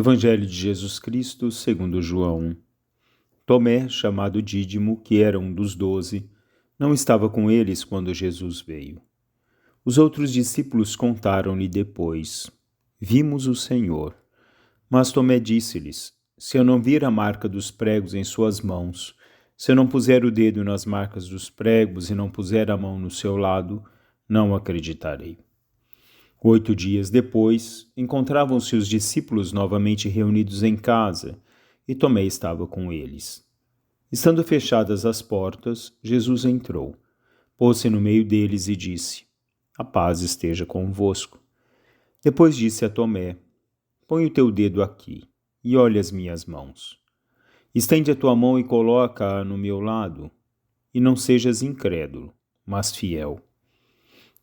Evangelho de Jesus Cristo, segundo João. Tomé, chamado Dídimo, que era um dos 12, não estava com eles quando Jesus veio. Os outros discípulos contaram-lhe depois: Vimos o Senhor. Mas Tomé disse-lhes: Se eu não vir a marca dos pregos em suas mãos, se eu não puser o dedo nas marcas dos pregos e não puser a mão no seu lado, não acreditarei. 8 dias depois, encontravam-se os discípulos novamente reunidos em casa, e Tomé estava com eles. Estando fechadas as portas, Jesus entrou, pôs-se no meio deles e disse: A paz esteja convosco. Depois disse a Tomé: Põe o teu dedo aqui, e olha as minhas mãos. Estende a tua mão e coloca-a no meu lado, e não sejas incrédulo, mas fiel.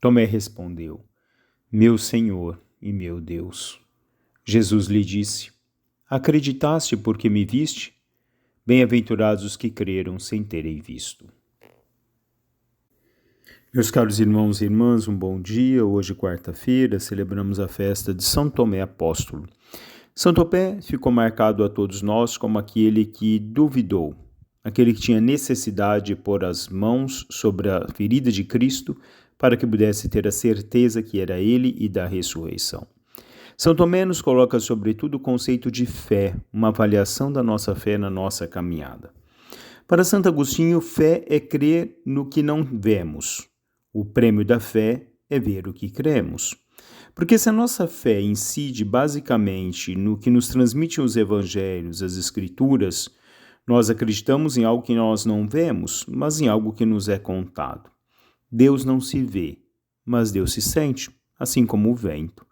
Tomé respondeu: Meu Senhor e meu Deus. Jesus lhe disse: Acreditaste porque me viste? Bem-aventurados os que creram sem terem visto. Meus caros irmãos e irmãs, um bom dia. Hoje, quarta-feira, celebramos a festa de São Tomé Apóstolo. São Tomé ficou marcado a todos nós como aquele que duvidou, aquele que tinha necessidade de pôr as mãos sobre a ferida de Cristo para que pudesse ter a certeza que era Ele e da ressurreição. São Tomé nos coloca sobretudo o conceito de fé, uma avaliação da nossa fé na nossa caminhada. Para Santo Agostinho, fé é crer no que não vemos. O prêmio da fé é ver o que cremos. Porque se a nossa fé incide basicamente no que nos transmitem os evangelhos, as escrituras, nós acreditamos em algo que nós não vemos, mas em algo que nos é contado. Deus não se vê, mas Deus se sente, assim como o vento.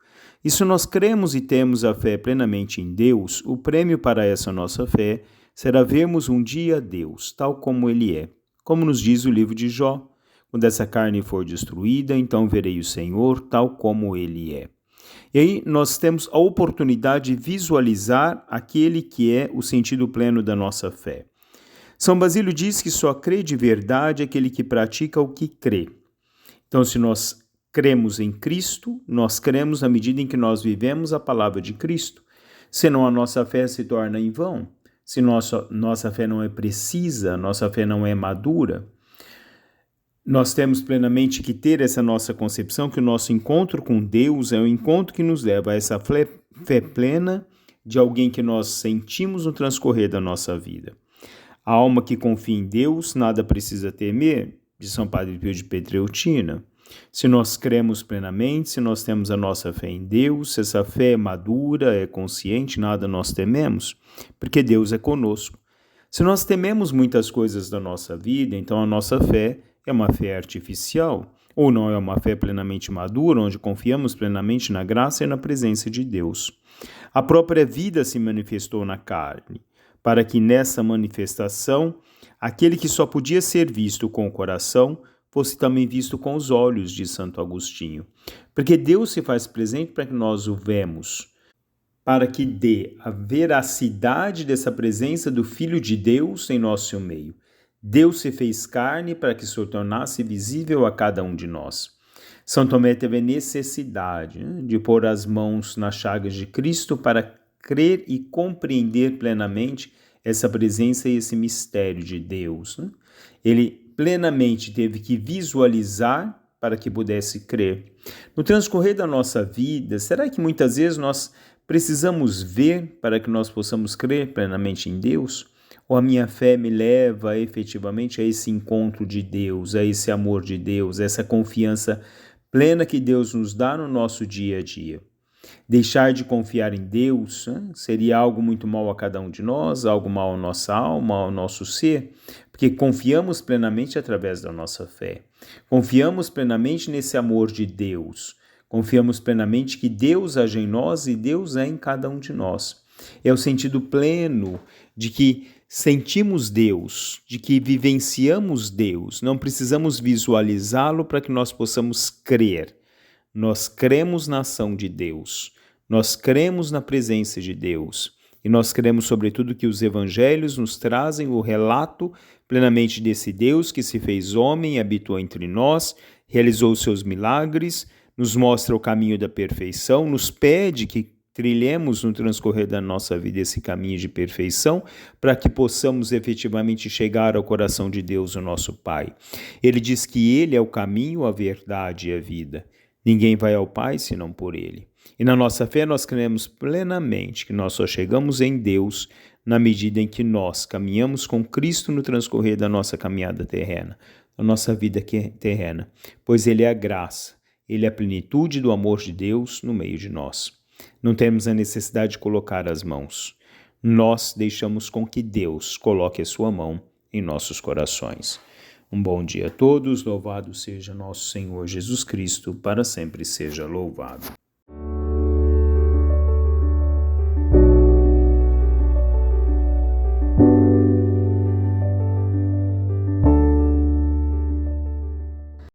E se nós cremos e temos a fé plenamente em Deus, o prêmio para essa nossa fé será vermos um dia Deus, tal como Ele é. Como nos diz o livro de Jó: quando essa carne for destruída, então verei o Senhor, tal como Ele é. E aí nós temos a oportunidade de visualizar aquele que é o sentido pleno da nossa fé. São Basílio diz que só crê de verdade aquele que pratica o que crê. Então, se nós cremos em Cristo, nós cremos na medida em que nós vivemos a palavra de Cristo. Senão a nossa fé se torna em vão. Se nossa fé não é precisa, nossa fé não é madura, nós temos plenamente que ter essa nossa concepção que o nosso encontro com Deus é o encontro que nos leva a essa fé plena de alguém que nós sentimos no transcorrer da nossa vida. A alma que confia em Deus nada precisa temer, de São Padre Pio de Pietrelcina. Se nós cremos plenamente, se nós temos a nossa fé em Deus, se essa fé é madura, é consciente, nada nós tememos, porque Deus é conosco. Se nós tememos muitas coisas da nossa vida, então a nossa fé é uma fé artificial, ou não é uma fé plenamente madura, onde confiamos plenamente na graça e na presença de Deus. A própria vida se manifestou na carne, para que nessa manifestação, aquele que só podia ser visto com o coração, fosse também visto com os olhos, de Santo Agostinho. Porque Deus se faz presente para que nós o vemos, para que dê a veracidade dessa presença do Filho de Deus em nosso meio. Deus se fez carne para que se tornasse visível a cada um de nós. São Tomé teve a necessidade de pôr as mãos nas chagas de Cristo para crer e compreender plenamente essa presença e esse mistério de Deus. Ele plenamente teve que visualizar para que pudesse crer. No transcorrer da nossa vida, será que muitas vezes nós precisamos ver para que nós possamos crer plenamente em Deus? Ou a minha fé me leva efetivamente a esse encontro de Deus, a esse amor de Deus, a essa confiança plena que Deus nos dá no nosso dia a dia? Deixar de confiar em Deus seria algo muito mal a cada um de nós, algo mal à nossa alma, ao nosso ser, porque confiamos plenamente através da nossa fé. Confiamos plenamente nesse amor de Deus. Confiamos plenamente que Deus age em nós e Deus é em cada um de nós. É o sentido pleno de que sentimos Deus, de que vivenciamos Deus. Não precisamos visualizá-lo para que nós possamos crer. Nós cremos na ação de Deus, nós cremos na presença de Deus e nós cremos sobretudo que os evangelhos nos trazem o relato plenamente desse Deus que se fez homem e habitou entre nós, realizou os seus milagres, nos mostra o caminho da perfeição, nos pede que trilhemos no transcorrer da nossa vida esse caminho de perfeição, para que possamos efetivamente chegar ao coração de Deus, o nosso Pai. Ele diz que Ele é o caminho, a verdade e a vida. Ninguém vai ao Pai senão por Ele. E na nossa fé nós cremos plenamente que nós só chegamos em Deus na medida em que nós caminhamos com Cristo no transcorrer da nossa caminhada terrena, da nossa vida terrena, pois Ele é a graça, Ele é a plenitude do amor de Deus no meio de nós. Não temos a necessidade de colocar as mãos. Nós deixamos com que Deus coloque a sua mão em nossos corações. Um bom dia a todos, louvado seja nosso Senhor Jesus Cristo, para sempre seja louvado.